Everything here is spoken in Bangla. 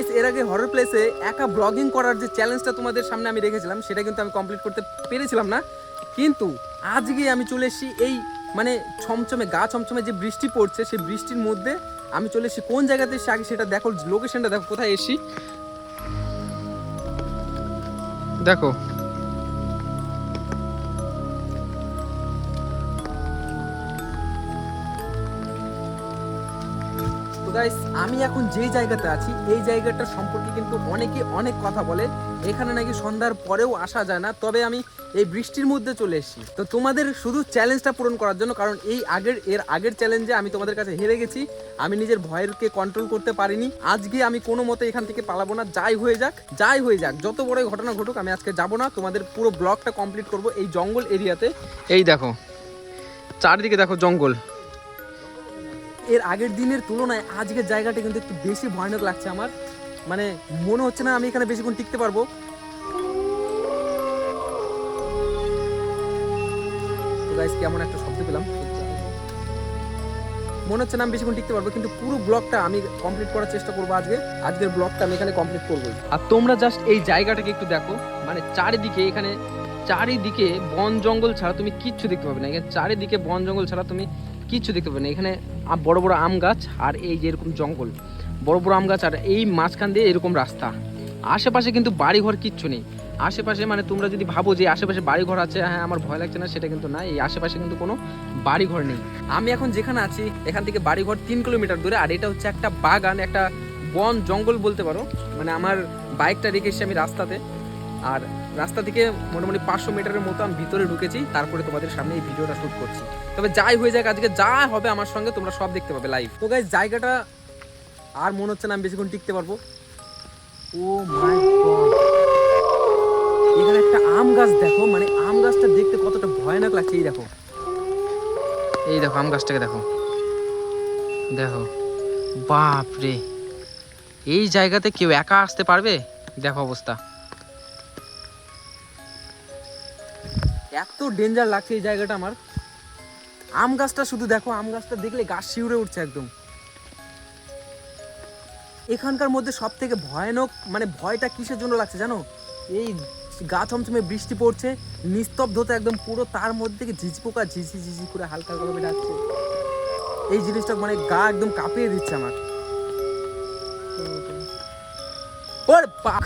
গাইস এর আগে হরর প্লেসে একা ব্লগিং করার যে চ্যালেঞ্জটা তোমাদের সামনে আমি রেখেছিলাম সেটা কিন্তু আমি কমপ্লিট করতে পেরেছিলাম না, কিন্তু আজকে আমি চলে এসেছি এই মানে ছমছমে গা ছমছমে যে বৃষ্টি পড়ছে সেই বৃষ্টির মধ্যে আমি চলে এসেছি। কোন জায়গাতে এসেছি আগে সেটা দেখো, লোকেশনটা দেখো কোথায় এসেছি দেখো। তো গাইস আমি এখন যেই জায়গাতে আছি এই জায়গাটা সম্পর্কে কিন্তু অনেকে অনেক কথা বলে, এখানে নাকি সন্ধ্যার পরেও আসা যায় না, তবে আমি এই বৃষ্টির মধ্যে চলে এসেছি তো তোমাদের শুধু চ্যালেঞ্জটা পূরণ করার জন্য, কারণ এর আগের চ্যালেঞ্জে আমি তোমাদের কাছে হেরে গেছি, আমি নিজের ভয়েরকে কন্ট্রোল করতে পারিনি। আজকে আমি কোনো মতে এখান থেকে পালাবো না, যাই হয়ে যাক যত বড় ঘটনা ঘটুক আমি আজকে যাবো না, তোমাদের পুরো ব্লগটা কমপ্লিট করব এই জঙ্গল এরিয়াতে। এই দেখো চারিদিকে দেখো জঙ্গল। এর আগের দিনের তুলনায় আজকের জায়গাটা কিন্তু একটু বেশি ভয়ানক লাগছে আমার, মানে মনে হচ্ছে না আমি এখানে বেশিক্ষণ টিকতে পারবো। তো গাইস কেমন একটা শব্দ পেলাম, মনে হচ্ছে না আমি বেশিক্ষণ টিকতে পারবো, কিন্তু পুরো ব্লগটা আমি কমপ্লিট করার চেষ্টা করবো। আজকের ব্লগটা আমি এখানে কমপ্লিট করবোই। আর তোমরা জাস্ট এই জায়গাটাকে একটু দেখো, মানে চারিদিকে বন জঙ্গল ছাড়া তুমি কিচ্ছু দেখতে পাবে না, এখানে চারিদিকে বন জঙ্গল ছাড়া তুমি কিচ্ছু দেখতে পাবে না। এখানে বড় বড় আম গাছ আর এই যে এরকম জঙ্গল, বড় বড় আম গাছ আর এই মাঝখান দিয়ে এরকম রাস্তা। আশেপাশে কিন্তু বাড়িঘর কিচ্ছু নেই আশেপাশে, মানে তোমরা যদি ভাবো যে আশেপাশে বাড়িঘর আছে, হ্যাঁ আমার ভয় লাগছে না, সেটা কিন্তু না, এই আশেপাশে কিন্তু কোনো বাড়িঘর নেই। আমি এখন যেখানে আছি এখান থেকে বাড়িঘর 3 কিলোমিটার দূরে, আর এটা হচ্ছে একটা বাগান, একটা বন জঙ্গল বলতে পারো। মানে আমার বাইকটা রেখে এসেছি আমি রাস্তাতে, আর রাস্তা থেকে মোটামুটি 500 মিটারের মতো আমি ভিতরে ঢুকেছি, তারপরে তোমাদের সামনে এই ভিডিওটা শুট করছি। তবে যাই হয়ে যাক আজকে যা হবে আমার সঙ্গে তোমরা সব দেখতে পাবে লাইভ। তো গাইস জায়গাটা আর মনে হচ্ছে না আমি বেশিক্ষণ টিকতে পারবো। ও মাই গড, এখানে একটা আম গাছ দেখো, মানে আম গাছটা দেখতে কতটা ভয়ানক লাগছে। এই দেখো আম গাছটাকে দেখো, বাপ রে, এই জায়গাতে কেউ একা আসতে পারবে? দেখো অবস্থা, এত ডেঞ্জার লাগছে এই জায়গাটা আমার। আম গাছটা শুধু দেখো, আম গাছটা দেখলে গাছ শিউরে উঠছে একদম। এখানকার মধ্যে সব থেকে ভয়ানক মানে ভয়টা কিসের জন্য লাগছে জানো? এই গা ছমছমে বৃষ্টি পড়ছে, নিস্তব্ধতা একদম পুরো, তার মধ্যে থেকে ঝিঝপোকা ঝিঝি করে হালকা ভাবে ডাকছে। এই জিনিসটা মানে গা একদম কাঁপিয়ে দিচ্ছে আমার। ওর বাপ